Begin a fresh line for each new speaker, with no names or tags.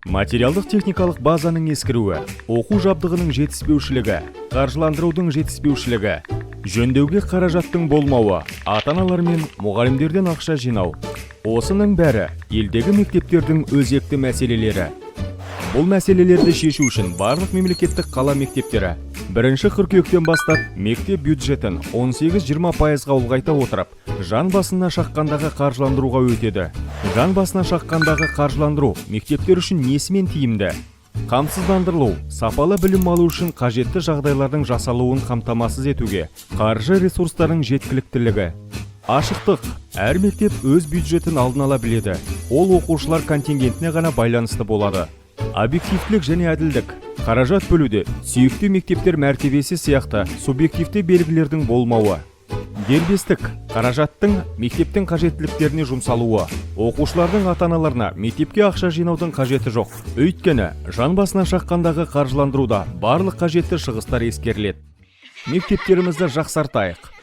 Материалдық техникалық базаның ескіруі, оқу жабдығының жетіспеушілігі, қаржыландырудың жетіспеушілігі, жөндеуге қаражаттың болмауы, ата-аналар мен мұғалімдерден ақша жинау. Осының бәрі елдегі мектептердің өзекті мәселелері. Бұл мәселелерді шешу үшін барлық мемлекеттік қала мектептері 1 қыркүйектен бастап мектеп бюджетін 18-20%-ға ұлғайта отырып, жан басына шаққандағы қаржыландыруға өтеді. Жан басына шаққандағы қаржыландыру мектептер үшін несімен тиімді? Қамсыздандырылу, сапалы білім алу үшін қажетті жағдайлардың жасалуын қамтамасыз етуге, қаржы ресурстарының жеткіліктілігі. Ашықтық. Әр мектеп өз бюджетін алдын ала біледі. Ол оқушылар контингентіне ғана байланысты болады. Объективтілік және әділдік. Қаражат бөлуде сүйікті мектептер мәртебесі сияқты субъективті белгілердің болмауы. Дербестік. Қаражаттың мектептің қажеттіліктеріне жұмсалуы. Оқушылардың ата-аналарына мектепке ақша жинаудың қажеті жоқ. Өйткені жан басына шаққандағы қаржыландыруда барлық қажетті шығыстар ескеріледі. Мектептерімізді жақсартайық.